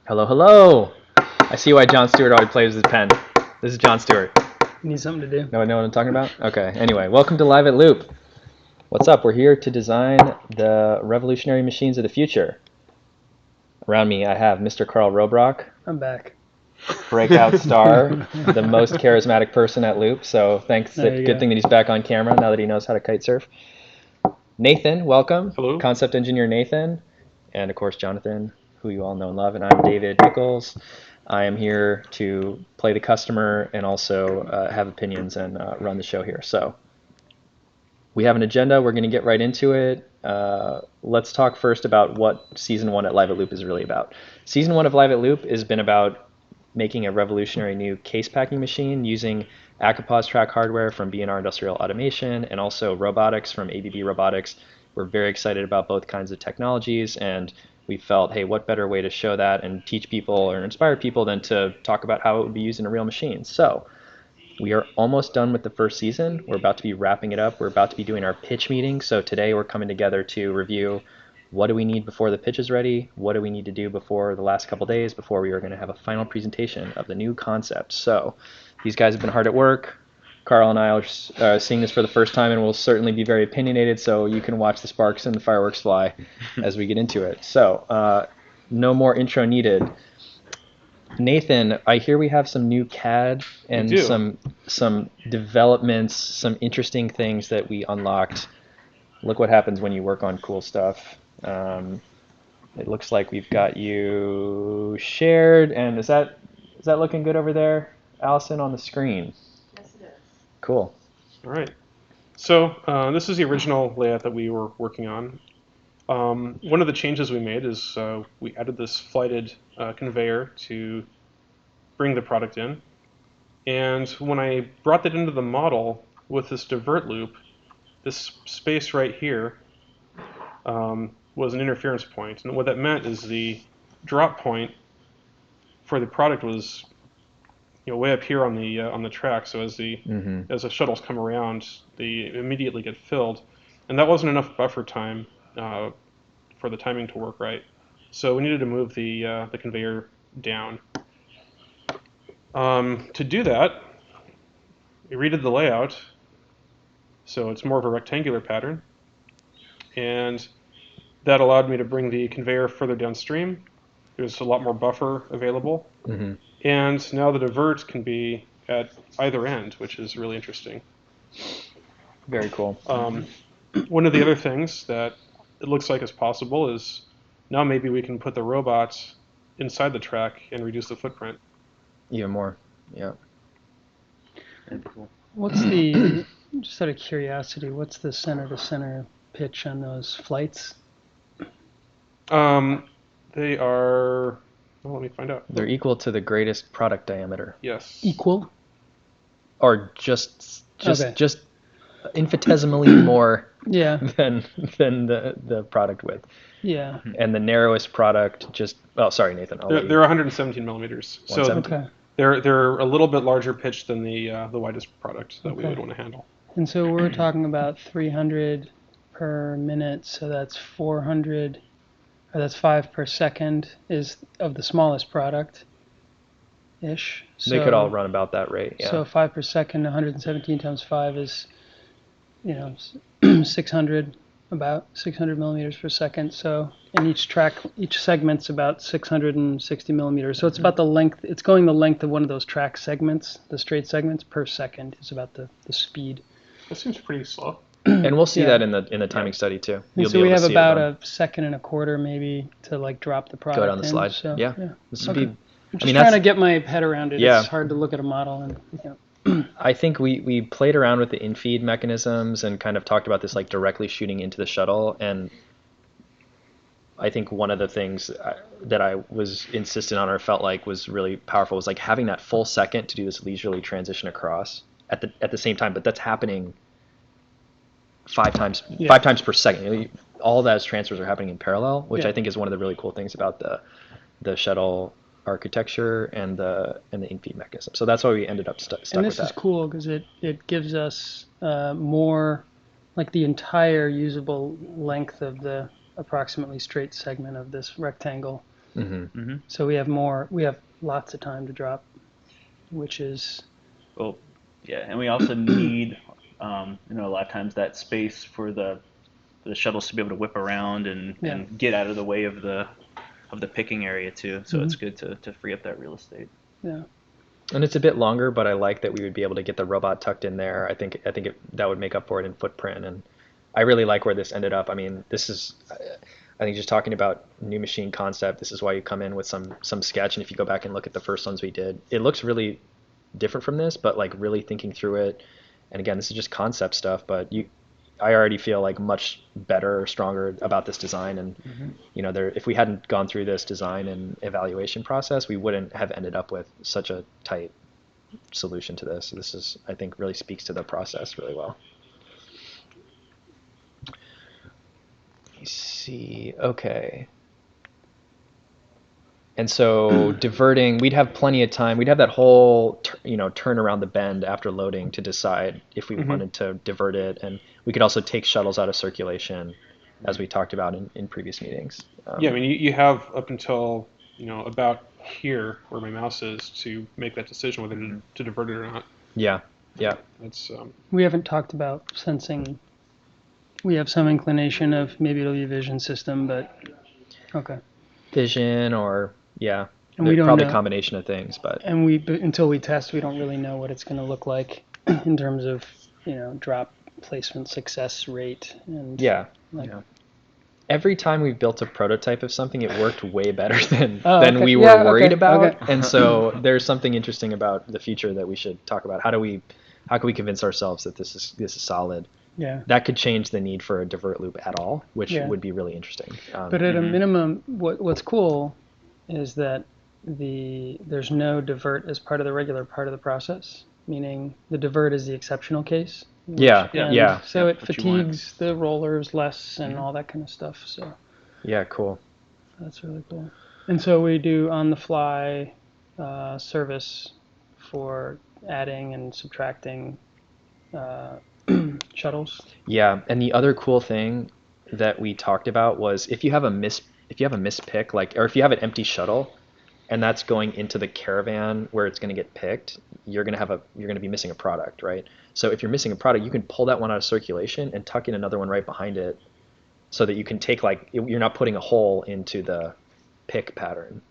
Hello, hello. I see why Jon Stewart always plays with his pen. This is Jon Stewart. You need something to do. Know what I'm talking about? Okay. Anyway, welcome to Live at Loupe. What's up? We're here to design the revolutionary machines of the future. Around me, I have Mr. Carl Robrock, I'm back. breakout star, the most charismatic person at Loupe. So thanks. Good thing that he's back on camera now that he knows how to kite surf. Nathan, welcome. Hello. Concept engineer Nathan, and of course Jonathan, who you all know and love. And I'm David Nichols. I am here to play the customer and also have opinions and run the show here. So we have an agenda. We're going to get right into it. Let's talk first about what Season 1 at Live at Loupe is really about. Season 1 of Live at Loupe has been about making a revolutionary new case packing machine using Acapause track hardware from B&R Industrial Automation and also robotics from ABB Robotics. We're very excited about both kinds of technologies, and we felt, hey, what better way to show that and teach people or inspire people than to talk about how it would be used in a real machine. So we are almost done with the first season. We're about to be wrapping it up. We're about to be doing our pitch meeting. So today we're coming together to review what do we need before the pitch is ready, what do we need to do before the last couple days before we are going to have a final presentation of the new concept. So these guys have been hard at work. Carl and I are seeing this for the first time, and we'll certainly be very opinionated, so you can watch the sparks and the fireworks fly as we get into it. So no more intro needed. Nathan, I hear we have some new CAD and some developments, some interesting things that we unlocked. Look what happens when you work on cool stuff. It looks like we've got you shared, and is that looking good over there, Allison, on the screen? Yes, it is. Cool. All right. So this is the original layout that we were working on. One of the changes we made is we added this flighted conveyor to bring the product in. And when I brought that into the model with this divert loop, this space right here was an interference point. And what that meant is the drop point for the product was way up here on the track. So as the shuttles come around, they immediately get filled, and that wasn't enough buffer time for the timing to work right. So we needed to move the conveyor down. To do that, we redid the layout, so it's more of a rectangular pattern, and that allowed me to bring the conveyor further downstream. There's a lot more buffer available. And now the divert can be at either end, which is really interesting. Very cool. One of the other things that it looks like is possible is now maybe we can put the robots inside the track and reduce the footprint. Even more, yeah. That'd be cool. What's the, just out of curiosity, what's the center-to-center pitch on those flights? They are, well, let me find out. They're equal to the greatest product diameter. Yes. Equal? Or just Okay. just infinitesimally more Yeah. than the product width. Yeah. And the narrowest product just, oh, sorry, Nathan. They're 117 millimeters. So 117. Okay. they're a little bit larger pitch than the widest product that we would want to handle. And so we're talking about 300 per minute, so that's 400, or that's 5 per second is of the smallest product-ish. So, They could all run about that rate, yeah. So 5 per second, 117 times 5 is, 600, about 600 millimeters per second. So, and each segment's about 660 millimeters. So it's about the length, it's going the length of one of those track segments, the straight segments per second is about the speed. That seems pretty slow. And we'll see Yeah. that in the timing study too. And so we have about a second and a quarter maybe to like drop the product go down the in. slide. So, Yeah. This would Okay. be, I'm just trying to get my head around it. Yeah. It's hard to look at a model and I think we played around with the infeed mechanisms and kind of talked about this like directly shooting into the shuttle. And I think one of the things that I was insistent on or felt like was really powerful was like having that full second to do this leisurely transition across at the same time. But that's happening five times per second. All those transfers are happening in parallel, which I think is one of the really cool things about the shuttle architecture and the infeed mechanism. So that's why we ended up stuck with that. And this is cool because it gives us more, like the entire usable length of the approximately straight segment of this rectangle So we have lots of time to drop, which is Well, yeah, and we also need, a lot of times that space for the shuttles to be able to whip around and get out of the way of the picking area too. So it's good to free up that real estate. Yeah. And it's a bit longer, but I like that we would be able to get the robot tucked in there. I think that would make up for it in footprint, and I really like where this ended up. I mean, this is, I think, just talking about new machine concept. This is why you come in with some sketch, and if you go back and look at the first ones we did, it looks really different from this, but like really thinking through it. And again, this is just concept stuff, but I already feel like much better, stronger about this design. And if we hadn't gone through this design and evaluation process, we wouldn't have ended up with such a tight solution to this. This is, I think, really speaks to the process really well. Let me see. Okay. And so diverting, we'd have plenty of time. We'd have that whole, turn around the bend after loading to decide if we wanted to divert it. And we could also take shuttles out of circulation, as we talked about in previous meetings. Yeah, I mean, you have up until, about here where my mouse is to make that decision whether to divert it or not. Yeah, yeah. That's we haven't talked about sensing. We have some inclination of maybe it'll be a vision system, but okay. Vision or yeah, and we don't probably know. A combination of things, but until we test, we don't really know what it's going to look like in terms of drop placement success rate and yeah. Every time we've built a prototype of something, it worked way better than we were worried about. Okay. And so there's something interesting about the future that we should talk about. How can we convince ourselves that this is solid? Yeah. That could change the need for a divert loop at all, which would be really interesting. But at a minimum, what's cool is that there's no divert as part of the regular part of the process, meaning the divert is the exceptional case. So it fatigues the rollers less and all that kind of stuff. So yeah, cool. That's really cool. And so we do on-the-fly service for adding and subtracting shuttles. Yeah, and the other cool thing that we talked about was if you have a mispick, or if you have an empty shuttle, and that's going into the caravan where it's going to get picked, you're going to be missing a product, right? So if you're missing a product, you can pull that one out of circulation and tuck in another one right behind it, so that you can take you're not putting a hole into the pick pattern,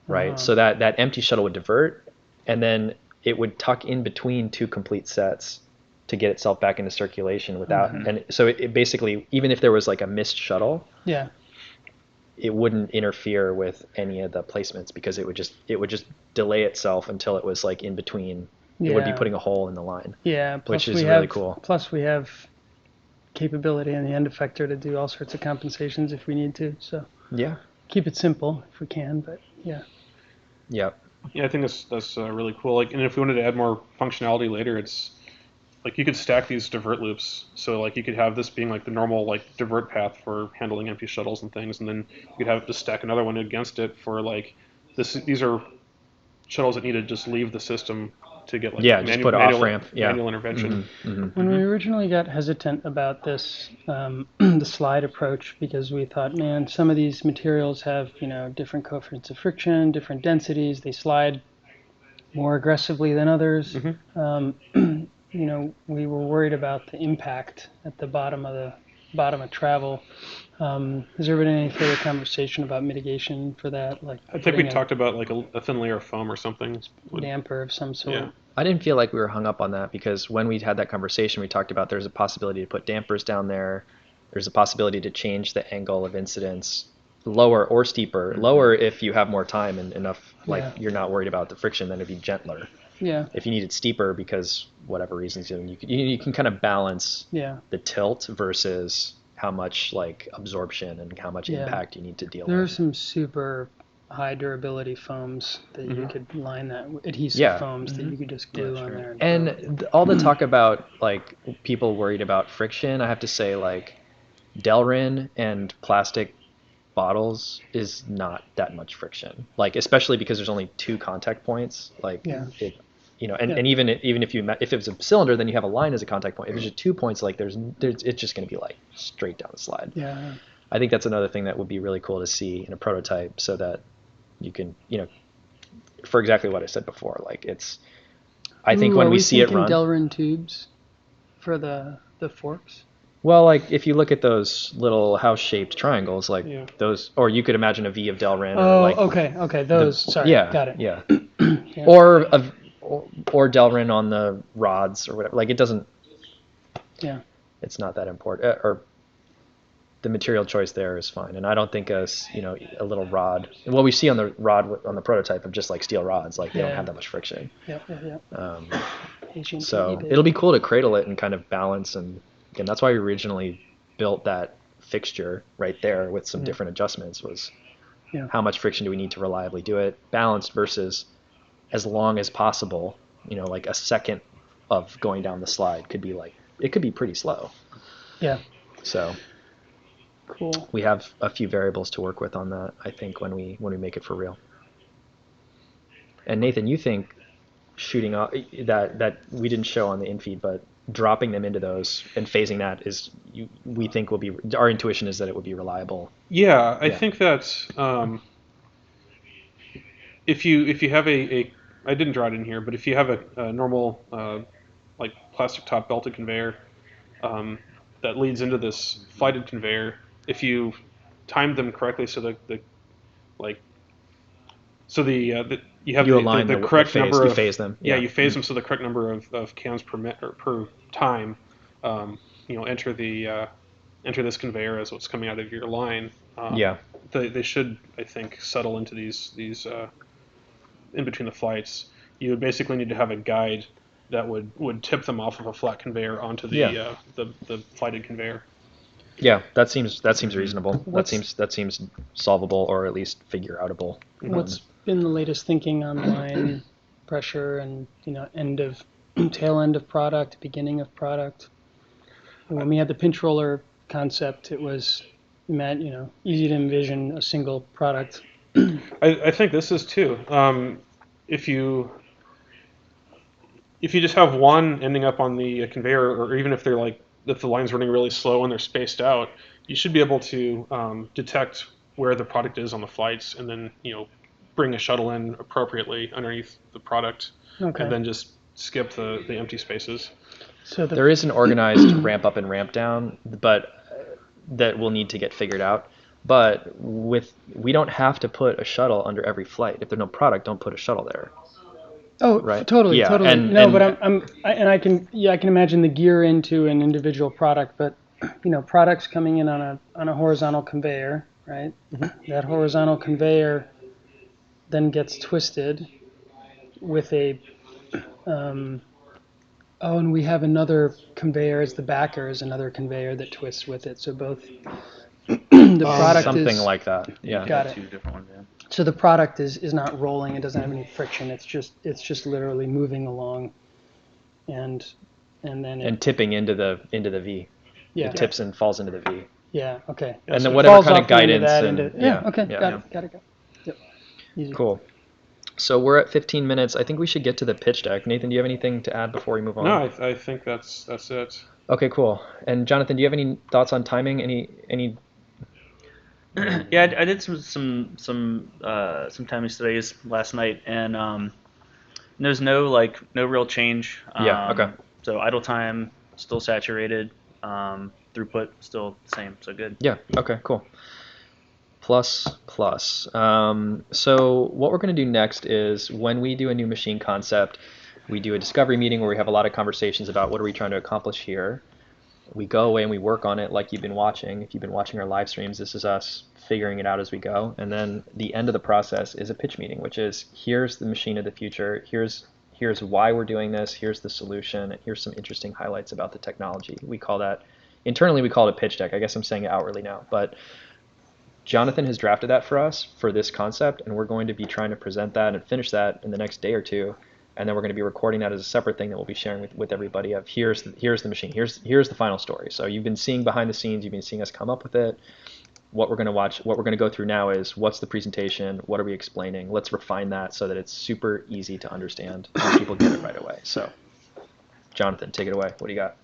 right? So that empty shuttle would divert, and then it would tuck in between two complete sets to get itself back into circulation without, and so it basically, even if there was like a missed shuttle, it wouldn't interfere with any of the placements because it would just delay itself until it was like in between. It would be putting a hole in the line. Yeah, which is really cool. Plus we have capability in the end effector to do all sorts of compensations if we need to. So yeah, keep it simple if we can, but yeah. Yep. Yeah, I think that's really cool. Like, and if we wanted to add more functionality later, it's like you could stack these divert loops. So like you could have this being like the normal like divert path for handling empty shuttles and things, and then you could have to stack another one against it for like this. These are shuttles that need to just leave the system to get like manual intervention. When we originally got hesitant about this, the slide approach, because we thought, man, some of these materials have different coefficients of friction, different densities, they slide more aggressively than others. We were worried about the impact at the bottom of travel. Has there been any further conversation about mitigation for that? Like I think we talked about like a thin layer of foam or something. Damper of some sort. Yeah. I didn't feel like we were hung up on that because when we had that conversation, we talked about there's a possibility to put dampers down there. There's a possibility to change the angle of incidence lower or steeper. Lower if you have more time and enough, you're not worried about the friction, then it'd be gentler. Yeah. If you need it steeper because whatever reasons, you can kind of balance the tilt versus how much like absorption and how much impact you need to deal with. There are some super high durability foams that you could line that adhesive foams that you could just glue on there. And all the talk about like people worried about friction, I have to say like Delrin and plastic bottles is not that much friction. Like especially because there's only two contact points. Like and even if it was a cylinder, then you have a line as a contact point. If there's just 2 points, like there's it's just going to be like straight down the slide. Yeah. I think that's another thing that would be really cool to see in a prototype, so that you can, for exactly what I said before, like I think when we see it run. Delrin tubes for the forks? Well, like if you look at those little house-shaped triangles, like Yeah. those, or you could imagine a V of Delrin, Oh, or like okay, those. Sorry, yeah, got it. yeah, Yeah. or Delrin on the rods or whatever. Like it doesn't. Yeah. It's not that important, or the material choice there is fine, and I don't think a little rod. What we see on the rod on the prototype of just like steel rods, like they don't have that much friction. Yeah. So it'll be cool to cradle it and kind of balance, and again, that's why we originally built that fixture right there with some different adjustments. Was how much friction do we need to reliably do it, balanced versus as long as possible. Like a second of going down the slide could be pretty slow. Yeah. So cool. We have a few variables to work with on that, I think, when we make it for real. And Nathan, you think shooting off that we didn't show on the infeed, but dropping them into those and phasing that we think will be, our intuition is that it would be reliable. Yeah, I think that if you have I didn't draw it in here, but if you have a normal like plastic top belted conveyor that leads into this flighted conveyor, if you timed them correctly so that you have align the correct phase, number you of phase them. you phase them so the correct number of cans per time. Enter this conveyor as what's coming out of your line. They should, I think, settle into these in between the flights. You would basically need to have a guide that would tip them off of a flat conveyor onto the flighted conveyor. Yeah, that seems reasonable. That seems solvable, or at least figure outable. What's been the latest thinking on line pressure and tail end of product, beginning of product? When we had the pinch roller concept, it was easy to envision a single product. I think this is too. If you just have one ending up on the conveyor, or even if if the line's running really slow and they're spaced out, you should be able to detect where the product is on the flights, and then bring a shuttle in appropriately underneath the product, and then just skip the empty spaces. So there is an organized ramp up and ramp down, but that will need to get figured out. But we don't have to put a shuttle under every flight. If there's no product, don't put a shuttle there. Oh, right? Totally. But I can imagine the gear into an individual product, but products coming in on a horizontal conveyor, right? Mm-hmm. That horizontal conveyor then gets twisted with and we have another conveyor as the backer, is another conveyor that twists with it. So both the product something like that. Yeah. Got it. Two different ones, yeah. So the product is not rolling. It doesn't have any friction. It's just literally moving along, and then tipping into the V. Yeah. It tips and falls into the V. Yeah. Okay. And then whatever kind of guidance. Okay. Got it. Yep. Easy. Cool. So we're at 15 minutes. I think we should get to the pitch deck. Nathan, do you have anything to add before we move on? No, I think that's it. Okay, cool. And Jonathan, do you have any thoughts on timing? Any? Yeah, I did some timing studies last night, and there's no real change. Okay. So idle time still saturated, throughput still the same. So good. Yeah. Okay. Cool. Plus. So what we're going to do next is, when we do a new machine concept, we do a discovery meeting where we have a lot of conversations about what are we trying to accomplish here. We go away and we work on it, like you've been watching. If you've been watching our live streams, this is us figuring it out as we go. And then the end of the process is a pitch meeting, which is, here's the machine of the future. Here's why we're doing this. Here's the solution. And here's some interesting highlights about the technology. Internally we call it a pitch deck. I guess I'm saying it outwardly now, but Jonathan has drafted that for us for this concept, and we're going to be trying to present that and finish that in the next day or two, and then we're going to be recording that as a separate thing that we'll be sharing with everybody. Of here's the machine, here's the final story. So you've been seeing behind the scenes, you've been seeing us come up with it. What we're going to watch, what we're going to go through now is, what's the presentation, what are we explaining? Let's refine that so that it's super easy to understand and people get it right away. So Jonathan, take it away. What do you got?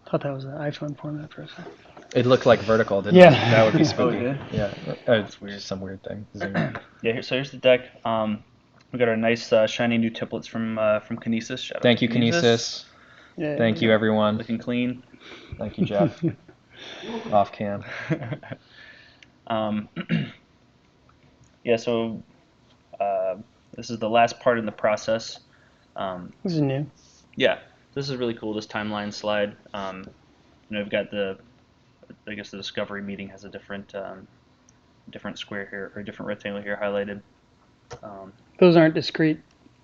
Thought that was an iPhone format for a second. It looked like vertical, didn't Yeah. it? That would be Oh, spooky. it did? Yeah, it's weird. some weird thing. So here's the deck. We got our nice shiny new templates from Kinesis. Shout out Thank to you, Kinesis. Yeah. Thank you, everyone. Looking clean. Thank you, Jeff. Off cam. um, yeah. So this is the last part in the process. This is new. Yeah. This is really cool. This timeline slide. We've got I guess the discovery meeting has a different square here, or different rectangle here highlighted. Those aren't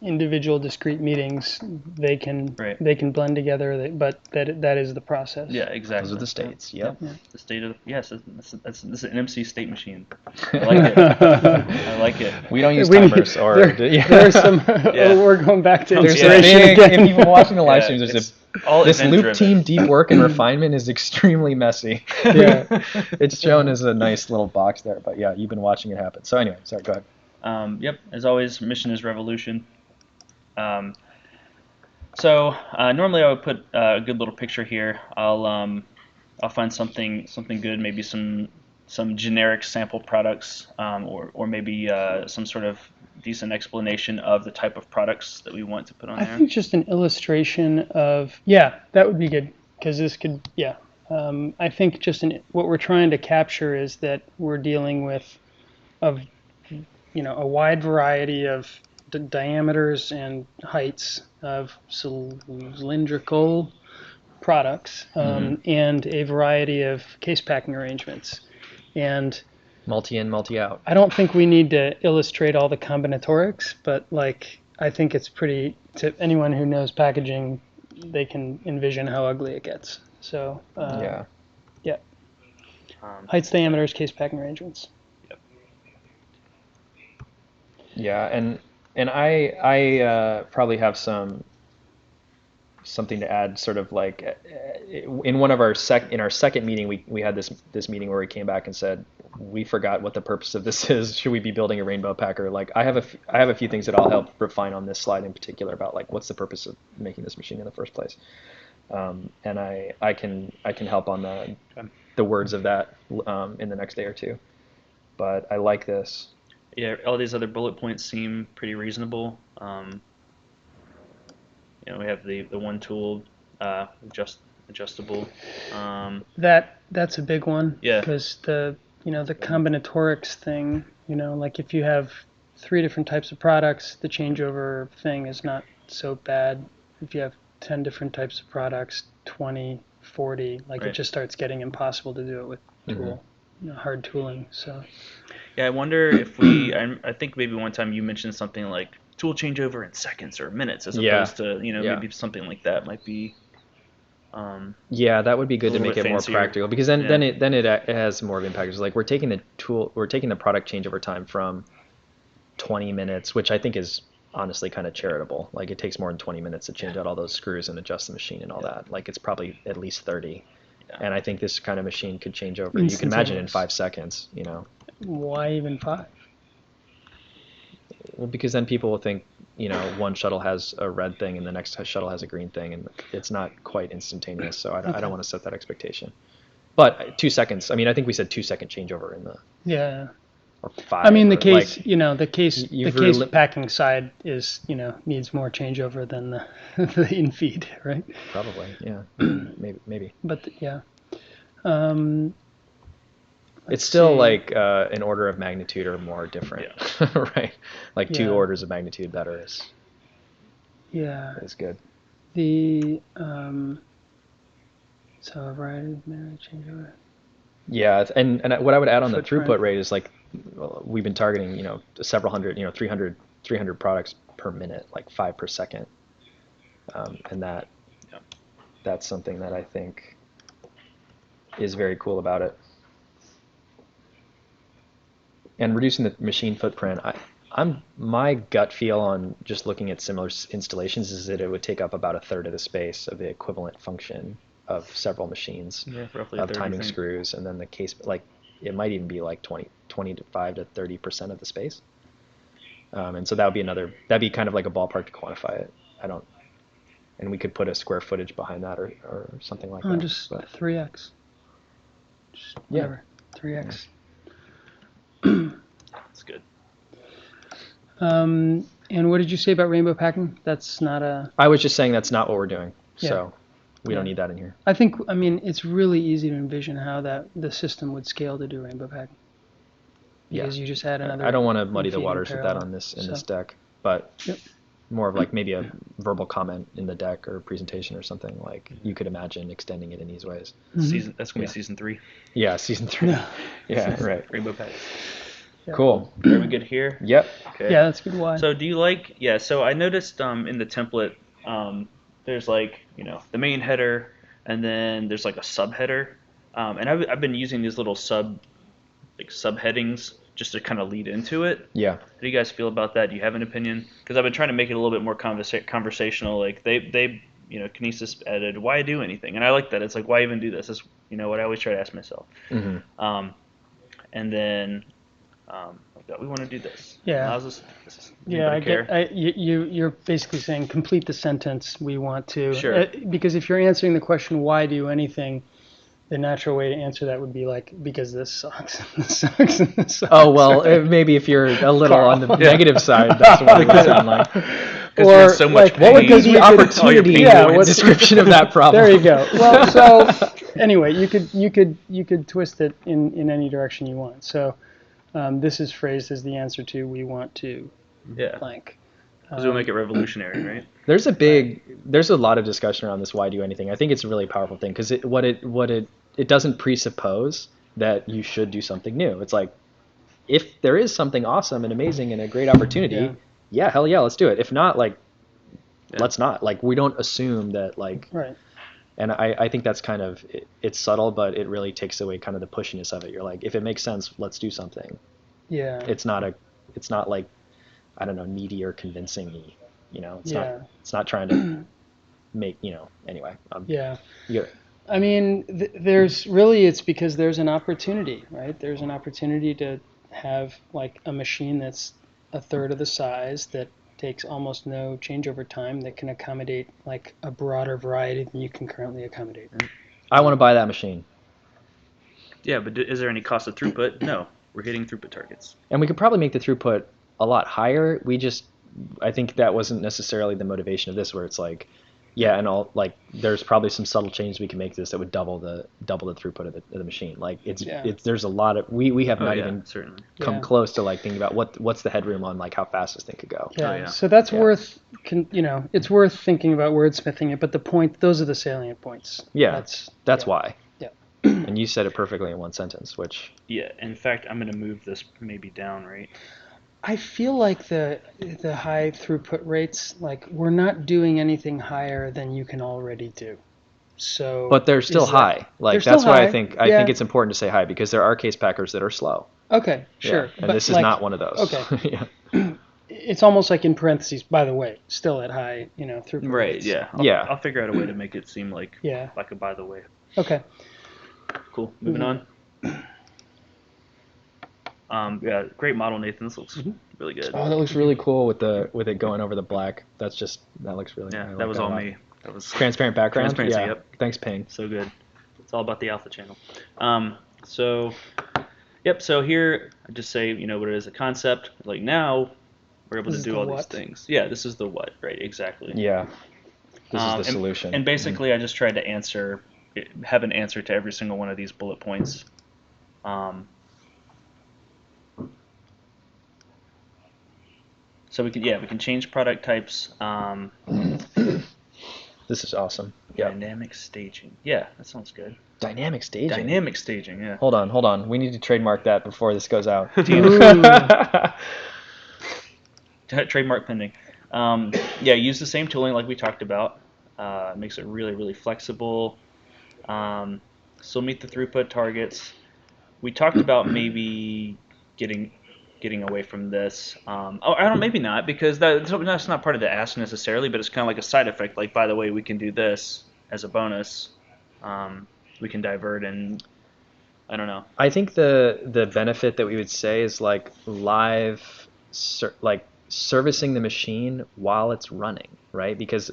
individual discrete meetings. They can blend together, but that is the process. Yeah, exactly. Those are the states. Yep. Yeah. The state of this is an MC state machine. I like it. I like it. We don't use timers There's some. We're going back to There's inspiration again. If you've been watching the live streams, this Loupe team deep work and refinement is extremely messy. Yeah. It's shown as a nice little box there, but yeah, you've been watching it happen. So anyway, sorry, go ahead. Yep. As always, mission is revolution. So normally I would put a good little picture here. I'll find something good, maybe some generic sample products, or maybe some sort of decent explanation of the type of products that we want to put on there. I think just an illustration of that would be good, because this could I think just what we're trying to capture is that we're dealing with a wide variety of diameters and heights of cylindrical products, and a variety of case packing arrangements. And multi-in, multi-out. I don't think we need to illustrate all the combinatorics, but I think it's pretty, to anyone who knows packaging, they can envision how ugly it gets. So heights, diameters, case packing arrangements. Yeah, and I probably have something to add, sort of like in one of our second meeting, we had this meeting where we came back and said we forgot what the purpose of this is. Should we be building a rainbow packer? Like I have a few things that I'll help refine on this slide in particular about like what's the purpose of making this machine in the first place. And I can help on the words of that in the next day or two. But I like this. Yeah, all these other bullet points seem pretty reasonable. We have the one tool, adjustable. That's a big one. Yeah. Because the combinatorics thing, like if you have 3 different types of products, the changeover thing is not so bad. If you have 10 different types of products, 20, 40, it just starts getting impossible to do it with tool, hard tooling. So. Yeah, I wonder if I think maybe one time you mentioned something like tool changeover in seconds or minutes, as opposed to maybe something like that might be. That would be good to make it more practical, because then it has more of impact. It's like we're taking the product changeover time from 20 minutes, which I think is honestly kind of charitable. Like it takes more than 20 minutes to change out all those screws and adjust the machine and all that. Like it's probably at least 30. Yeah. And I think this kind of machine could change over. You can imagine in 5 seconds. Why even 5? Well, because then people will think, one shuttle has a red thing and the next shuttle has a green thing, and it's not quite instantaneous. So I don't want to set that expectation. But 2 seconds. I mean, I think we said 2-second changeover in the. Yeah. Or 5. I mean, the case packing side is, needs more changeover than the infeed, right? Probably, yeah, maybe. But it's still like an order of magnitude or more different, right? Like 2 orders of magnitude better is good. The so a variety of changeover. Yeah, and what I would add on the throughput rate is like we've been targeting several hundred 300 products per minute, like 5 per second, and that's something that I think is very cool about it. And reducing the machine footprint, my gut feel on just looking at similar installations is that it would take up about a third of the space of the equivalent function of several machines, roughly of timing screws, and then the case, like it might even be like 25 to 30% of the space. And so that'd be kind of like a ballpark to quantify it. And we could put a square footage behind that or something like that. Just 3x. whatever, 3x. That's good. And what did you say about rainbow packing? That's not a. I was just saying that's not what we're doing, Yeah. so we don't Yeah. need that in here. I mean, it's really easy to envision how the system would scale to do rainbow packing. Because you just add another. I don't want to muddy the infeed in waters with that parallel. on this So, deck, but Yep. more of like maybe a verbal comment in the deck or presentation or something. Like you could imagine extending it in these ways. Season that's gonna Yeah. be season 3. Yeah, season 3. Yeah. Yeah, right. Rainbow packs. Yeah. Cool. Are we good here? Yep. Okay. Yeah, that's a good. Why? So do you like? Yeah. So I noticed in the template, there's like the main header, and then there's like a subheader, and I've been using these little subheadings just to kind of lead into it. Yeah. How do you guys feel about that? Do you have an opinion? Because I've been trying to make it a little bit more conversational. Like they Kinesis added why do anything, and I like that. It's like why even do this? That's what I always try to ask myself. Mm-hmm. And then we want to do this. Yeah. Allows us. Yeah, I care? get. You're basically saying complete the sentence. We want to. Sure. Because if you're answering the question why do anything, the natural way to answer that would be like because this sucks. This sucks. And this sucks. Oh well, maybe if you're a little on the negative side, that's what it would sound like. Because you're in so much pain. What would be Because the we could- opportunity yeah, description of that problem? There you go. Well, so anyway, you could twist it in any direction you want. So this is phrased as the answer to we want to Yeah. blank. Because we'll make it revolutionary, right? There's a lot of discussion around this why do anything. I think it's a really powerful thing because it doesn't presuppose that you should do something new. It's like if there is something awesome and amazing and a great opportunity, yeah, hell yeah, let's do it. If not, like let's not. Like we don't assume that like Right. And I think that's kind of it's subtle, but it really takes away kind of the pushiness of it. You're like, if it makes sense, let's do something. Yeah. It's not like I don't know, needy or convincing-y. It's not trying to make anyway. Yeah. Yeah. I mean, it's because there's an opportunity, right? There's an opportunity to have like a machine that's a third of the size that takes almost no changeover time that can accommodate like a broader variety than you can currently accommodate. I want to buy that machine. Yeah, but is there any cost of throughput? No, we're hitting throughput targets. And we could probably make the throughput a lot higher. I think that wasn't necessarily the motivation of this, where it's like, yeah, and all like there's probably some subtle changes we can make to this that would double the throughput of the machine. Like it's there's a lot of we have not even certainly come close to like thinking about what's the headroom on like how fast this thing could go. Yeah. Oh, yeah. So that's worth it's worth thinking about wordsmithing it, but those are the salient points. Yeah. That's why. Yeah. And you said it perfectly in one sentence, which yeah. In fact, I'm going to move this maybe down, right? I feel like the high throughput rates, like we're not doing anything higher than you can already do. So, but they're still high. Like they're that's still why high. I think Yeah. it's important to say high because there are case packers that are slow. Okay, sure. Yeah. And but this is not one of those. Okay. Yeah. It's almost like in parentheses, by the way, still at high, throughput Right. rates. Yeah. I'll figure out a way to make it seem like like a by the way. Okay. Cool. Moving on. Yeah, great model, Nathan. This looks really good. Oh, that looks really cool with it going over the black. That looks really. Yeah, I like that was all a lot. me. That was Transparent background. Transparency, Yeah. yep. Thanks, Ping. So good. It's all about the alpha channel. So here I just say what it is, a concept. Like now we're able This to is do all the these what? things. Yeah, this is the what, right? Exactly. Yeah. This is the And- solution. And basically, I just tried to have an answer to every single one of these bullet points. So we can change product types. This is awesome. Yeah. Dynamic staging. Yeah, that sounds good. Dynamic staging. Dynamic staging. Yeah. Hold on. We need to trademark that before this goes out. Trademark pending. Use the same tooling like we talked about. Makes it really, really flexible. Still meet the throughput targets. We talked about maybe getting away from this. Maybe not, because that's not part of the ask necessarily, but it's kind of like a side effect. Like, by the way, we can do this as a bonus. We can divert, and I don't know. I think the benefit that we would say is like live, servicing the machine while it's running, right? Because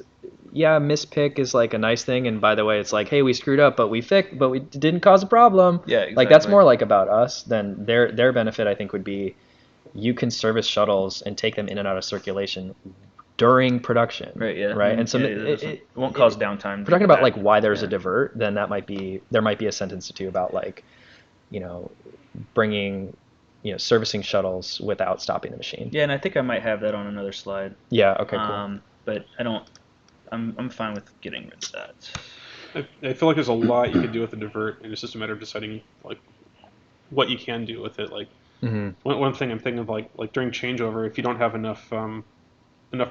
yeah, mispick is like a nice thing, and by the way, it's like, hey, we screwed up, but we didn't cause a problem. Yeah, exactly. Like that's more like about us than their benefit. I think would be you can service shuttles and take them in and out of circulation during production. Right. Yeah. Right. And so it won't cause downtime. If we're talking about like why there's a divert, then there might be a sentence or two about like, bringing, servicing shuttles without stopping the machine. Yeah, and I think I might have that on another slide. Yeah. Okay. Cool. But I don't. I'm fine with getting rid of that. I feel like there's a lot you could do with the divert, and it's just a matter of deciding like what you can do with it. Like one thing I'm thinking of like during changeover, if you don't have enough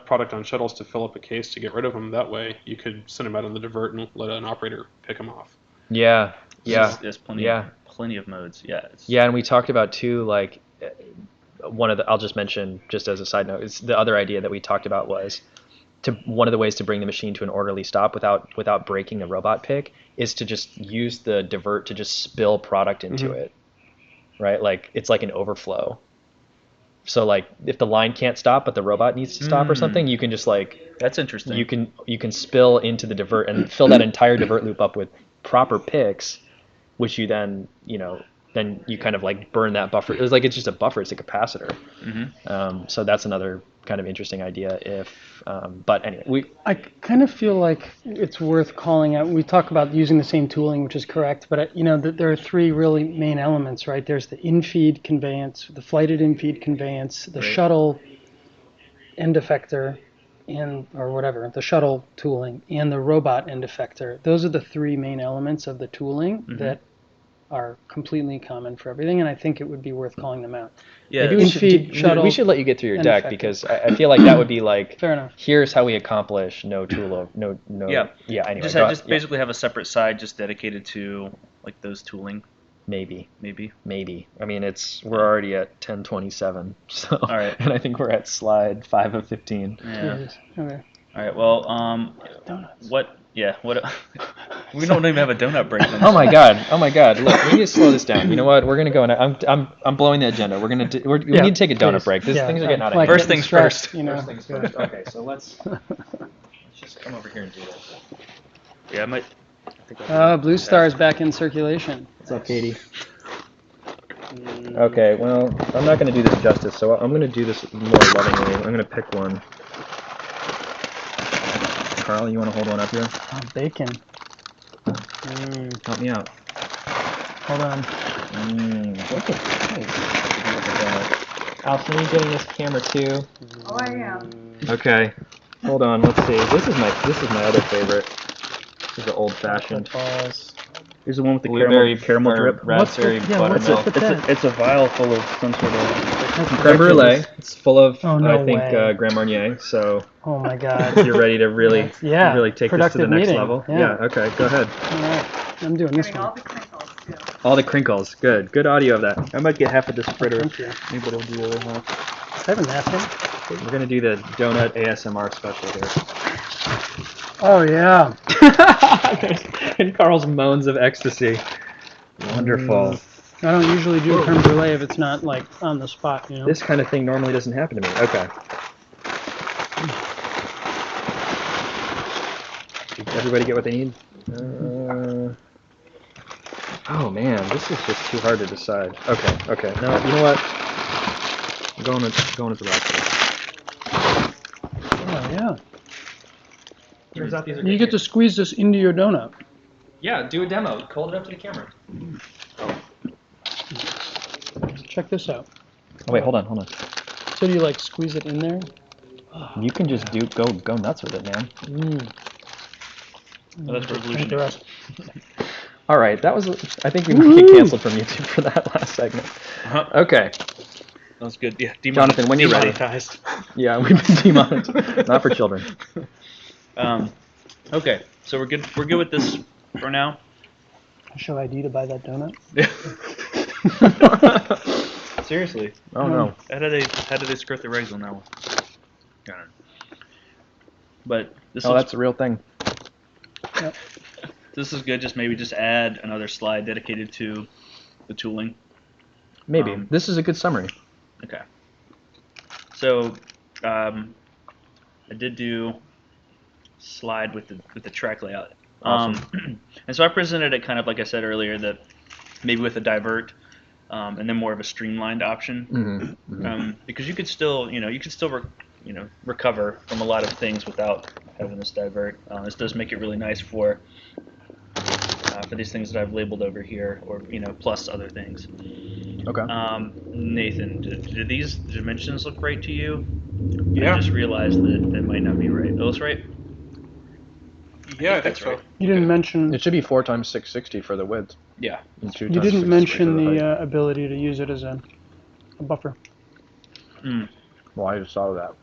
product on shuttles to fill up a case to get rid of them, that way you could send them out on the divert and let an operator pick them off. Yeah. Yeah. There's plenty of modes. Yeah. Yeah, and we talked about too, like I'll just mention just as a side note, it's the other idea that we talked about was one of the ways to bring the machine to an orderly stop without breaking the robot pick is to just use the divert to just spill product into it, right? Like it's like an overflow. So like if the line can't stop but the robot needs to stop or something, you can just like that's interesting. You can spill into the divert and fill that entire divert loop up with proper picks, which you then then you kind of like burn that buffer. It's just a buffer. It's a capacitor. So that's another kind of interesting idea. But anyway, I kind of feel like it's worth calling out. We talk about using the same tooling, which is correct, but there are three really main elements, right? There's the infeed conveyance, the flighted infeed conveyance, the shuttle end effector, the shuttle tooling, and the robot end effector. Those are the three main elements of the tooling that are completely common for everything, and I think it would be worth calling them out. Yeah, maybe we should let you get through your deck because I feel like that would be like, fair enough. Here's how we accomplish no tool no. Yeah. Yeah. Anyway, just basically have a separate side just dedicated to like those tooling. Maybe. I mean, we're already at 10:27, so. All right. And I think we're at slide 5 of 15. Yeah. Okay. All right. Well, donuts. What? Yeah. What? We don't even have a donut break. Oh my god! Look, we need to slow this down. You know what? We're gonna go. I'm blowing the agenda. We need to take a donut break. Things are getting out of hand. First things first. First things first. Okay, so let's just come over here and do this. Yeah, I might. Blue Star is back in circulation. What's up, Katie? Okay, well, I'm not going to do this justice, so I'm going to do this more lovingly. I'm going to pick one. Carl, you want to hold one up here? Oh, bacon. Help me out. Hold on. Look at that. Alison, are you getting this camera too? Oh, I am. Okay. Hold on, let's see. This is my other favorite. This is the old-fashioned. Here's the one with the caramel drip. Raspberry buttermilk. It's a vial full of some sort of Creme brulee. It's full of, no I think, way. Grand Marnier. So Oh my god. you're ready to really take this to the productive next meeting. level. Yeah. Okay. Go ahead. All right. I'm doing this Getting all one. the crinkles, too. All the crinkles. Good audio of that. I might get half of this fritter. Thank you. Anybody will do the other half. Do I have a napkin? We're gonna do the donut ASMR special here. Oh yeah. And Carl's moans of ecstasy. Wonderful. I don't usually do creme brulee if it's not like on the spot, This kind of thing normally doesn't happen to me. Okay. Everybody get what they need? Oh man, this is just too hard to decide. Okay. No, you know what? I'm going with the rock. Oh yeah. Turns out these are You get to squeeze this into your donut. Yeah, do a demo. Hold it up to the camera. Check this out. Oh wait, hold on. So do you like squeeze it in there? You can just go nuts with it, man. Oh, that's Drink revolution. the rest. All right, that was. I think we might get canceled from YouTube for that last segment. Okay, That was good. Yeah. Jonathan, when you're ready. Demonetized. Yeah, we've been demonetized. Not for children. Okay. So we're good. We're good with this for now. Show ID to buy that donut. Seriously. Oh no. How do they skirt the regs on that one? Got it. But this looks, That's a real thing. Yep. this is good. Just add another slide dedicated to the tooling. Maybe. This is a good summary. Okay. So I did do slide with the track layout. Awesome. And so I presented it kind of like I said earlier, that maybe with a divert, and then more of a streamlined option, because you could still recover from a lot of things without having this divert. This does make it really nice for these things that I've labeled over here, or plus other things. Okay. Nathan, do these dimensions look right to you? Yeah. I just realized that that might not be right. Are those right? Yeah, I think that's so. right. You didn't mention. It should be 4 times 660 for the width. Yeah. And 2 You times didn't 660 mention for the height. ability to use it as a buffer. Well, I just saw that.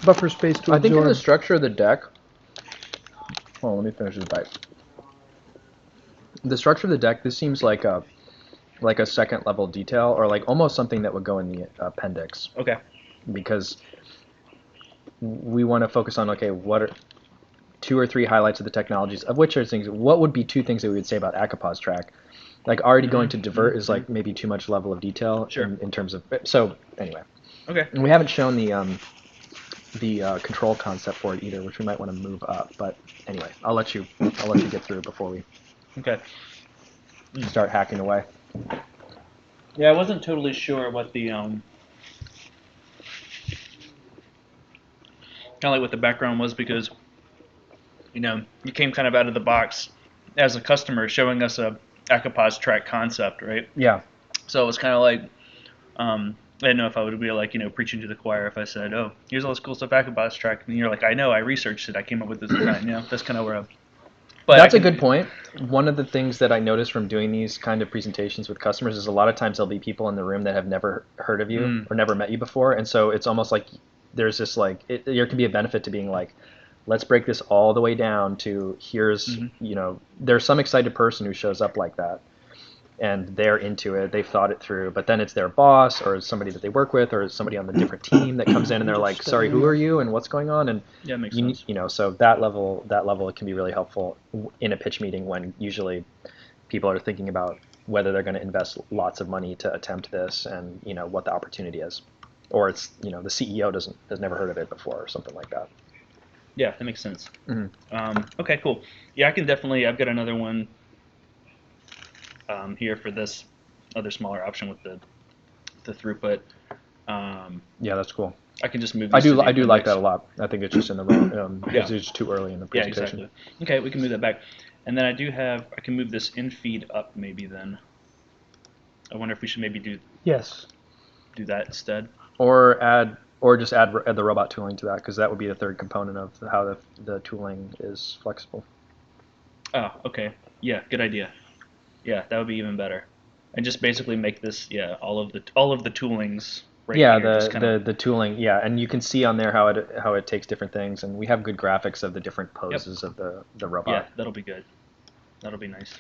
Buffer space to I think in absorb. the structure of the deck. Hold on, let me finish this bite. The structure of the deck, this seems like a second level detail, or like almost something that would go in the appendix, Okay. because we want to focus on, okay, what are 2 or 3 highlights of the technologies, of which are things. What would be 2 things that we would say about Akapaz track? Like already going to divert is like maybe too much level of detail in terms of. So anyway, Okay. and we haven't shown the control concept for it either, which we might want to move up. But anyway, I'll let you get through before we Okay. start hacking away. Yeah, I wasn't totally sure what the kind of like what the background was, because you came kind of out of the box as a customer showing us a Akapaz track concept, right? Yeah. So it was kind of like I didn't know if I would be like preaching to the choir if I said, "Oh, here's all this cool stuff Akapaz track," and you're like, "I know, I researched it, I came up with this design." That's kind of where. But That's a good point. One of the things that I noticed from doing these kind of presentations with customers is a lot of times there'll be people in the room that have never heard of you or never met you before, and so it's almost like there's this like there can be a benefit to being like, let's break this all the way down to here's there's some excited person who shows up like that, and they're into it, they've thought it through, but then it's their boss or somebody that they work with or somebody on the different team that comes in and they're like, sorry, who are you and what's going on? And yeah, makes sense. So that level it can be really helpful in a pitch meeting when usually people are thinking about whether they're going to invest lots of money to attempt this and what the opportunity is, or it's the CEO has never heard of it before or something like that. Yeah, that makes sense. Okay, cool. Yeah, I can definitely. I've got another one here for this other smaller option with the throughput. Yeah, that's cool. I can just move. I This do to the I do like appendix. that a lot. I think it's just in the wrong. Yeah. It's just too early in the Yeah, presentation. exactly. Okay, we can move that back, and then I can move this infeed up maybe then. I wonder if we should maybe do that instead. Or just add the robot tooling to that, because that would be the third component of how the tooling is flexible. Oh, okay. Yeah, good idea. Yeah, that would be even better. And just basically make this all of the toolings right Yeah, here. Just kind of, the tooling, yeah, and you can see on there how it takes different things, and we have good graphics of the different poses of the robot. Yeah, that'll be good. That'll be nice.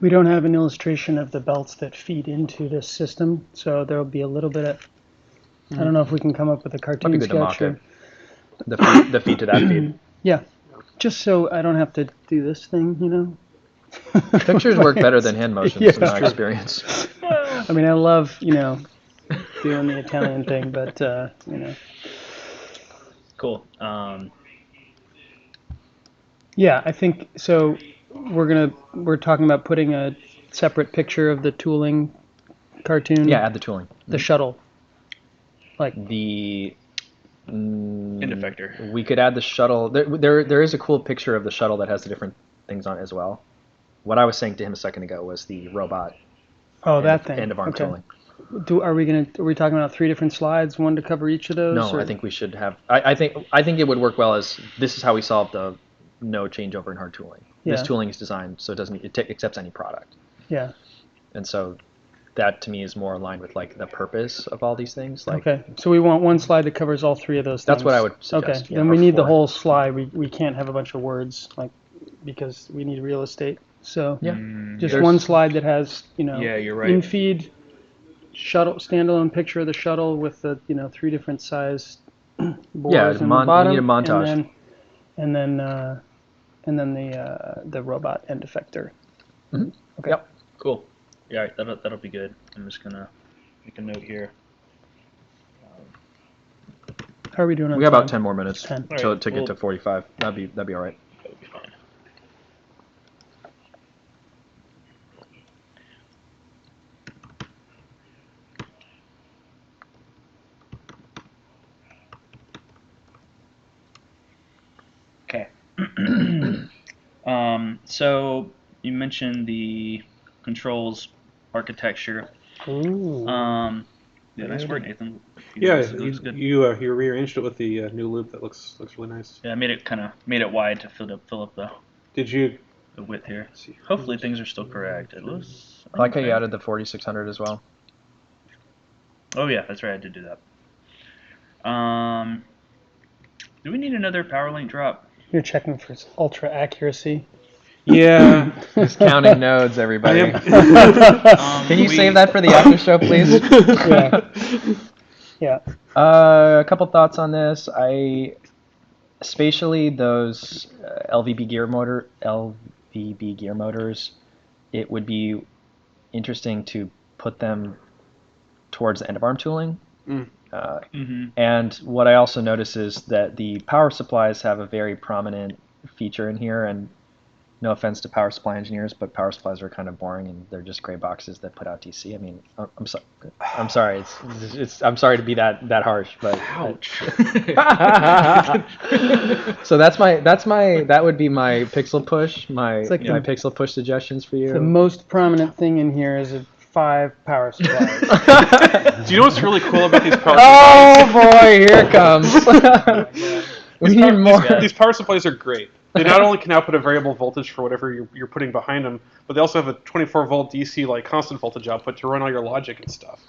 We don't have an illustration of the belts that feed into this system, so there'll be a little bit of. I don't know if we can come up with a cartoon Might be good to mock sketch. it. The feed to that feed. Yeah, just so I don't have to do this thing, Pictures work better than hand motions in my experience. I mean, I love, doing the Italian thing, but, Cool. Yeah, I think, so we're talking about putting a separate picture of the tooling cartoon. Yeah, add the tooling. The shuttle. Like the End effector. We could add the shuttle. There is a cool picture of the shuttle that has the different things on it as well. What I was saying to him a second ago was the robot. That thing. End of arm tooling. Are we talking about 3 different slides, one to cover each of those? No, or? I think we should have. I think it would work well as this is how we solve the no changeover in hard tooling. Yeah. This tooling is designed so it accepts any product. Yeah. And so that to me is more aligned with like the purpose of all these things. Like, okay, so we want one slide that covers all 3 of those things. That's what I would suggest. Okay, yeah, then we need the 4. whole slide. We can't have a bunch of words because we need real estate. So Yeah. just one slide that has Yeah, you're right. infeed, shuttle, standalone picture of the shuttle with the 3 different size boards in the bottom. We need a montage. And then the robot end effector. Mm-hmm. Okay. Yep. Cool. Yeah, all right, that'll be good. I'm just gonna make a note here. How are we doing on We got about time? 10 more minutes 10. to Alright, get to 45. That'd be all right. That would be fine. Okay. So you mentioned the controls architecture. Ooh. Yeah, nice work, Nathan. Yeah, It looks good. you rearranged it with the new loop. That looks really nice. Yeah, I made it wide to fill up Did you? the width here. Let's see. Hopefully things are still correct. It looks. I like how you okay. added the 4600 as well. Oh yeah, that's right. I did do that. Do we need another power link drop? You're checking for ultra accuracy. Yeah. Just counting nodes, everybody. I am- Can you save that for the after show, please? Yeah. A couple thoughts on this. Spatially, those LVB gear motors, it would be interesting to put them towards the end of arm tooling. And what I also notice is that the power supplies have a very prominent feature in here, and no offense to power supply engineers, but power supplies are kind of boring and they're just gray boxes that put out DC. I mean, I'm sorry. I'm sorry to be that harsh, but Ouch. So that would be my pixel push, my like my the- pixel push suggestions for you. The most prominent thing in here is 5 power supplies. Do you know what's really cool about these power Oh supplies? boy, here it comes. We need more. These power supplies are great. They not only can output a variable voltage for whatever you're putting behind them, but they also have a 24-volt DC like constant voltage output to run all your logic and stuff.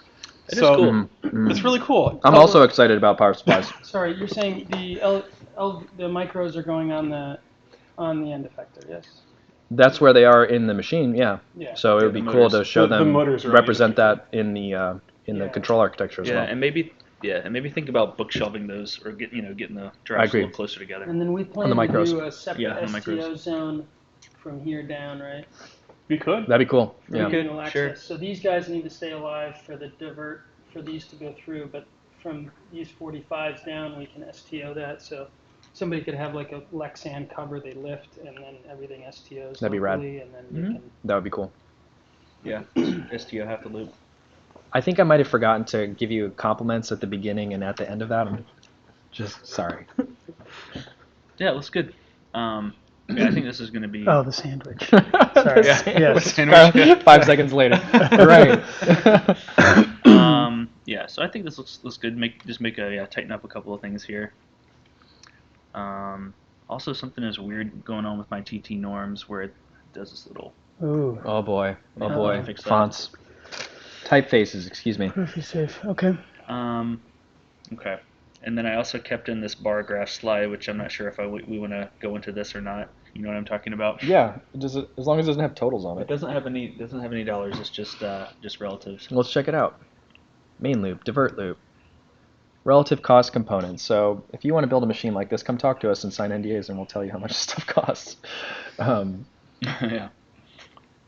It is cool. It's really cool. I'm also excited about power supplies. Sorry, you're saying the the micros are going on the end effector, yes? That's where they are in the machine, yeah. Yeah. So it would the be cool motors. to show The them motors are represent on the that in the Yeah. control architecture as Yeah, well. and maybe think about bookshelving those or getting the drives a agree. little closer together. And then we plan the to micros. do a separate Yeah, on the STO micros. zone from here down, right? You could. That'd be cool. For Yeah. manual access. sure. So these guys need to stay alive for the divert, for these to go through, but from these 45s down, we can STO that. So somebody could have like a Lexan cover they lift, and then everything STOs That'd be rad. locally, and then you can. That would be cool. Yeah, STO half the loop. I think I might have forgotten to give you compliments at the beginning and at the end of that. I'm just sorry. Yeah, it looks good. Yeah, I think this is going to be. Oh, the sandwich. Sorry. Yes. 5 seconds later. Right. Yeah, so I think this looks good. Tighten up a couple of things here. Also, something is weird going on with my TT norms where it does this little. Ooh. Oh boy. Oh Yeah, boy. fix that. Fonts. Typefaces. Excuse me. Perfectly safe. Okay. Okay. And then I also kept in this bar graph slide, which I'm not sure if we want to go into this or not. You know what I'm talking about? Yeah. As long as it doesn't have totals on It it. doesn't have any dollars. It's just relatives. Let's check it out. Main loop, divert loop, relative cost components. So if you want to build a machine like this, come talk to us and sign NDAs, and we'll tell you how much stuff costs. Yeah.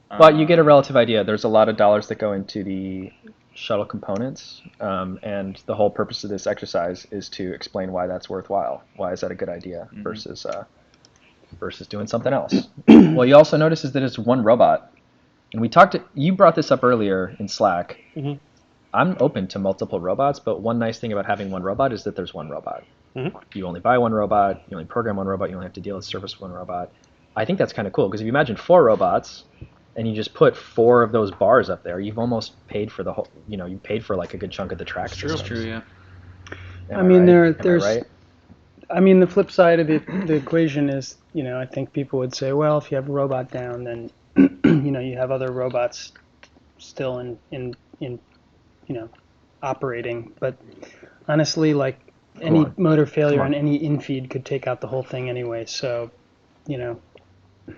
But you get a relative idea. There's a lot of dollars that go into the shuttle components, and the whole purpose of this exercise is to explain why that's worthwhile. Why is that a good idea versus doing something else? Well, you also notice is that it's one robot, and you brought this up earlier in Slack. Mhm. I'm open to multiple robots, but one nice thing about having one robot is that there's one robot. Mhm. You only buy one robot, you only program one robot, you only have to deal with service one robot. I think that's kind of cool because if you imagine 4 robots and you just put 4 of those bars up there, you've almost paid for the whole. You paid for like a good chunk of the track systems. True, yeah. Am I mean, right? there's. Am I right? I mean, the flip side of the equation is, I think people would say, well, if you have a robot down, then, you have other robots still in operating. But honestly, like any motor failure on any infeed could take out the whole thing anyway. So,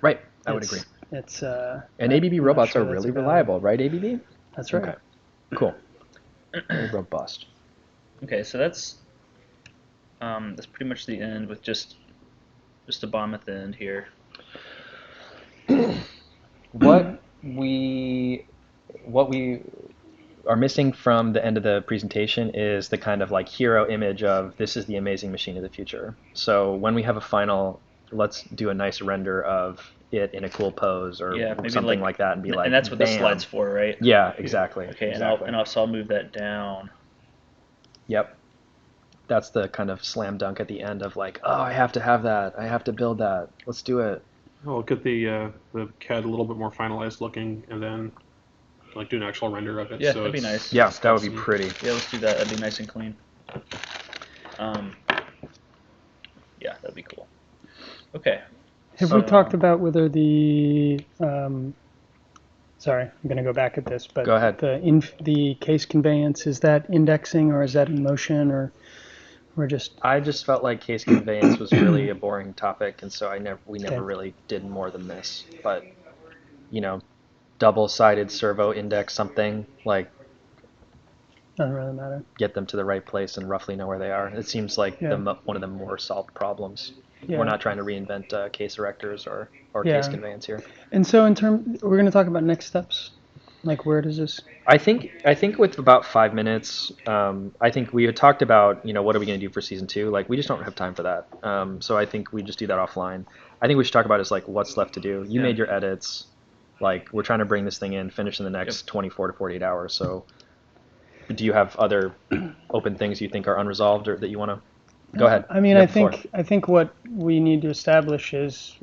Right, I would agree. It's And ABB robots sure are that's really a bad reliable, right, ABB? That's right. Okay, cool. Very robust. Okay, so that's pretty much the end with just a bomb at the end here. are missing from the end of the presentation is the kind of like hero image of this is the amazing machine of the future. So when we have a final, let's do a nice render of it in a cool pose or maybe something like that and be like, and that's what bam. the slide's for, right? Yeah, exactly. Okay, exactly. so I'll move that down. Yep. That's the kind of slam dunk at the end of like, oh, I have to have that. I have to build that. Let's do it. I'll get the CAD a little bit more finalized looking, and then like do an actual render of it. Yeah, so that'd be it's- nice. Yeah, it's that would got be some- pretty. Yeah, let's do that. That'd be nice and clean. Yeah, that'd be cool. Okay. Have we talked about whether the sorry, I'm going to go back at this, but Go ahead. the case conveyance, is that indexing or is that in motion, or we're just I just felt like case conveyance was really a boring topic, and so we never Okay. really did more than this. But double-sided servo index something, like doesn't really matter? get them to the right place and roughly know where they are. It seems like Yeah. one of the more solved problems. Yeah. We're not trying to reinvent case erectors or Yeah. case conveyance here. And so we're going to talk about next steps. Like, where does this? I think with about 5 minutes, I think we had talked about what are we going to do for season 2. Like we just don't have time for that. So I think we just do that offline. I think we should talk about is like what's left to do. You made your edits. Like we're trying to bring this thing in, finish in the next 24 to 48 hours. So do you have other open things you think are unresolved or that you want to? Go ahead. I mean, You I have the floor. think what we need to establish is,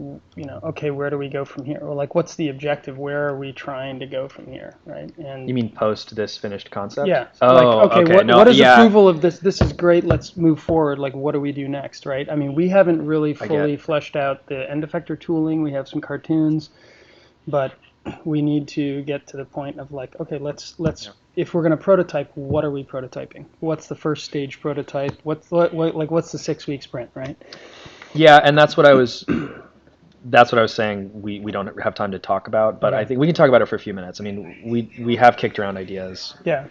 okay, where do we go from here? Or like, what's the objective? Where are we trying to go from here, right? And You mean post this finished concept? yeah, Oh, like, okay, No, what is yeah. approval of this? This is great. Let's move forward. Like, what do we do next, right? I mean, we haven't really I fully get. fleshed out the end effector tooling. We have some cartoons, but we need to get to the point of like, okay, let's if we're going to prototype, what are we prototyping? What's the first stage prototype? What's the 6-week sprint, right? Yeah, and that's what I was saying. We don't have time to talk about, but Okay. I think we can talk about it for a few minutes. I mean, we have kicked around ideas. Yeah,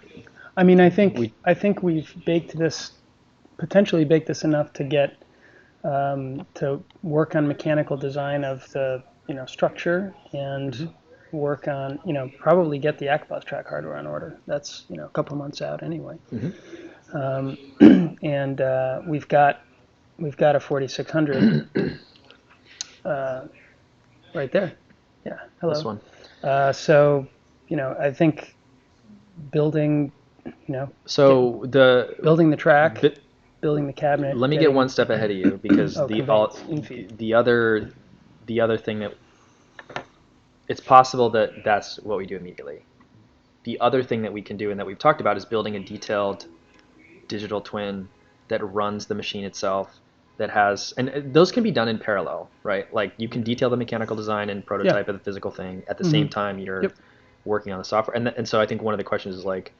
I mean, I think we've potentially baked this enough to get to work on mechanical design of the structure and work on probably get the Akbos track hardware on order. That's a couple months out anyway. And we've got a 4600 right there. Yeah, hello. This one. So I think building So building the track, Bi- building the cabinet. let me get one step ahead of you because conveyance, infeed. the other thing that it's possible that that's what we do immediately. The other thing that we can do and that we've talked about is building a detailed digital twin that runs the machine itself, that has, and those can be done in parallel, right? Like you can detail the mechanical design and prototype of the physical thing at the same time you're working on the software. And so I think one of the questions is like,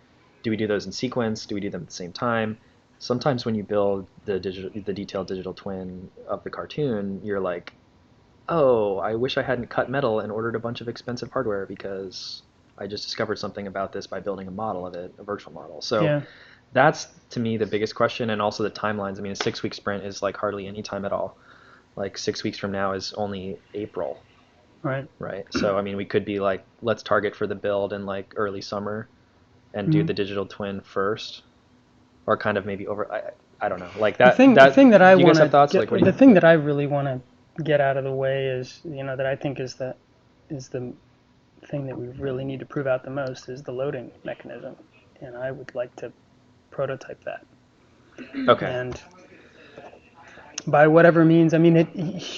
do we do those in sequence? Do we do them at the same time? Sometimes when you build the detailed digital twin of the cartoon, you're like, oh, I wish I hadn't cut metal and ordered a bunch of expensive hardware because I just discovered something about this by building a model of it, a virtual model. So that's, to me, the biggest question, and also the timelines. I mean, a 6-week sprint is like hardly any time at all. Like 6 weeks from now is only April. Right. Right. So, I mean, we could be like, let's target for the build in like early summer and do the digital twin first, or kind of maybe over, I don't know. Like that. The thing that I you want guys have thoughts? to Like, what do the you thing that I really want to get out of the way is, that I think is the thing that we really need to prove out the most is the loading mechanism, and I would like to prototype that. Okay. And by whatever means, I mean,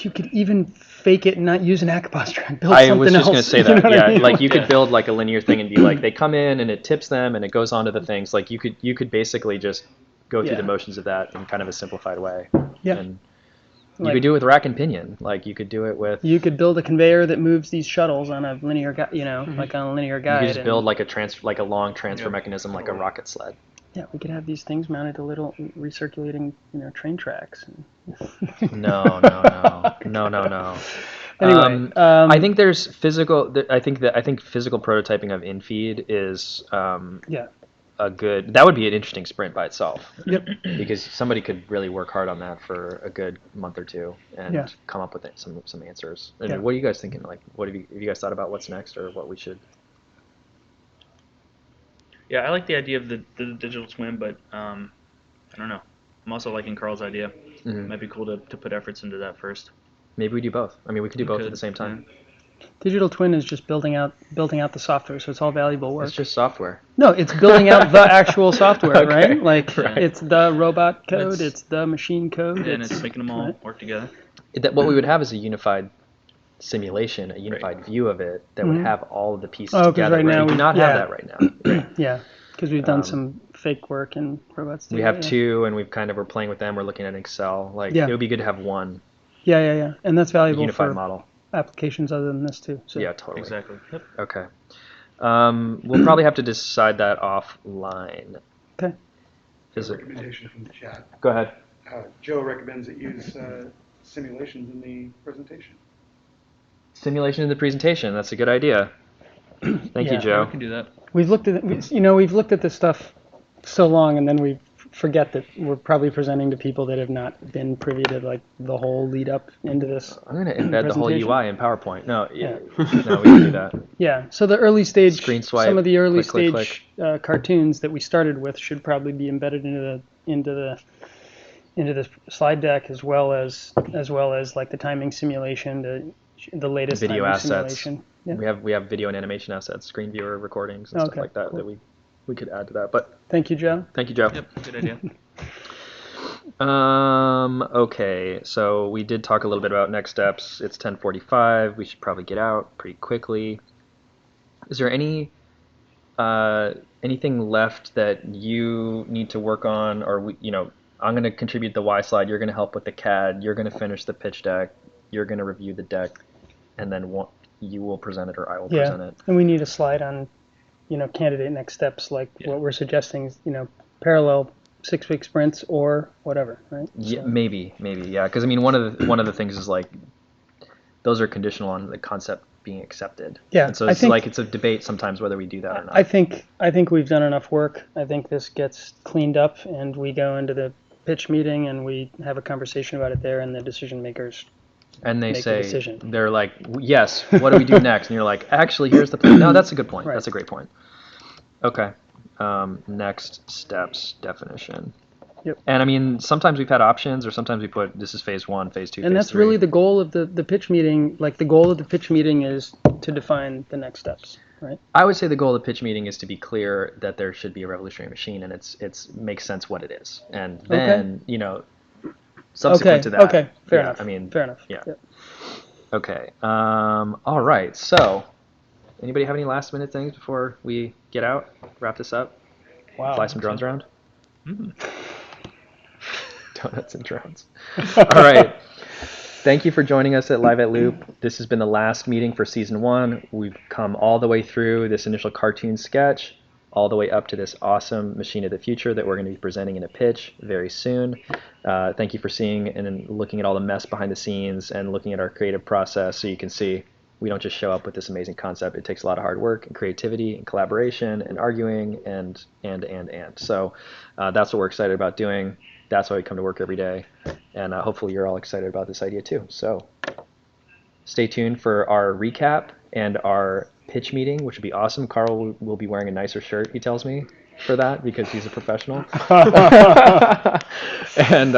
you could even fake it and not use an Akbos track. Build I something was just else. going to say You know that. what Yeah, I mean? like you could build like a linear thing and be like, they come in and it tips them and it goes onto the things. Like you could basically just go through the motions of that in kind of a simplified way. Yeah. And you could do it with rack and pinion. Like you could do it with. You could build a conveyor that moves these shuttles on a linear, like on a linear guide. You could just build like a long transfer mechanism, like a rocket sled. Yeah, we could have these things mounted to little recirculating, train tracks. No. Anyway, I think there's physical. I think physical prototyping of infeed is a good. That would be an interesting sprint by itself. Yep. Because somebody could really work hard on that for a good month or two and come up with some answers. I mean, what are you guys thinking? Like, have you guys thought about what's next or what we should? Yeah, I like the idea of the digital twin, but I don't know. I'm also liking Carl's idea. Mhm. Might be cool to put efforts into that first. Maybe we do both. I mean, we could do We both could, at the same time. Digital twin is just building out the software, so it's all valuable work. It's just software. No, it's building out the actual software, Okay. right? Like Right. it's the robot code, It's- it's the machine code, And it's making them all right? work together. What we would have is a unified simulation, a unified view of it that would have all of the pieces Oh, 'cause together. right now we do we- not yeah. have that right now. Yeah, because we've done some fake work in robots. We have two, and we're playing with them. We're looking at Excel. Like Yeah. it would be good to have one Yeah, and that's valuable unified for model. applications other than this too. So. Yeah, totally. Exactly. Yep. Okay. We'll probably have to decide that offline. Okay. Is it? Recommendation from the chat. Go ahead. Joe recommends that use simulations in the presentation. Simulation in the presentation. That's a good idea. Thank you, Yeah. Yeah, Joe. we can do that. We've looked at we've looked at this stuff so long, and then we forget that we're probably presenting to people that have not been privy to like the whole lead up into this. I'm going to embed the whole Presentation. UI in PowerPoint. No, no, we can do that. Yeah. So the early stage, Screen swipe, some of the early click, click, stage cartoons that we started with should probably be embedded into the slide deck as well as like the timing simulation, the latest Video timing assets. simulation. Yeah. We have video and animation assets, screen viewer recordings and stuff Okay, like that cool. that we could add to that. But Thank you, Joe. thank you, Joe. Yep. Good idea. Okay, so we did talk a little bit about next steps. It's 10:45. We should probably get out pretty quickly. Is there anything left that you need to work on, or I'm going to contribute the Y slide. You're going to help with the CAD. You're going to finish the pitch deck. You're going to review the deck, and then you will present it, or I will present it. And we need a slide on, candidate next steps, like what we're suggesting, parallel 6-week sprints or whatever, right? Yeah, So- maybe, yeah. Because I mean, one of the things is like those are conditional on the concept being accepted. Yeah, And so I it's think- like it's a debate sometimes whether we do that or not. I think we've done enough work. I think this gets cleaned up, and we go into the pitch meeting, and we have a conversation about it there, and the decision makers. And they make the say, decision. they're like, yes, what do we do next? And you're like, actually, here's the plan. No, that's a good point. Right. That's a great point. Okay. Next steps definition. Yep. And I mean, sometimes we've had options, or sometimes we put this is phase 1, phase 2, And phase that's 3. really the goal of the pitch meeting. Like the goal of the pitch meeting is to define the next steps, right? I would say the goal of the pitch meeting is to be clear that there should be a revolutionary machine, and it's makes sense what it is, and then subsequent to that. Okay. Fair enough. I mean, fair enough. yeah. Yep. Okay. All right. So, anybody have any last minute things before we get out? Wrap this up. Wow. Fly some drones around. Mm. Donuts and drones. All right. Thank you for joining us at Live at Loupe. This has been the last meeting for season 1. We've come all the way through this initial cartoon sketch, all the way up to this awesome machine of the future that we're going to be presenting in a pitch very soon. Thank you for seeing and looking at all the mess behind the scenes and looking at our creative process, so you can see we don't just show up with this amazing concept. It takes a lot of hard work and creativity and collaboration and arguing and. So that's what we're excited about doing. That's why we come to work every day. And hopefully you're all excited about this idea too. So stay tuned for our recap and our pitch meeting, which would be awesome. Carl will be wearing a nicer shirt, he tells me, for that because he's a professional. And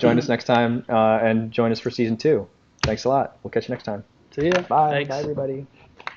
join us next time and join us for season 2. Thanks a lot. We'll catch you next time. See ya. Bye. Thanks. Bye, everybody.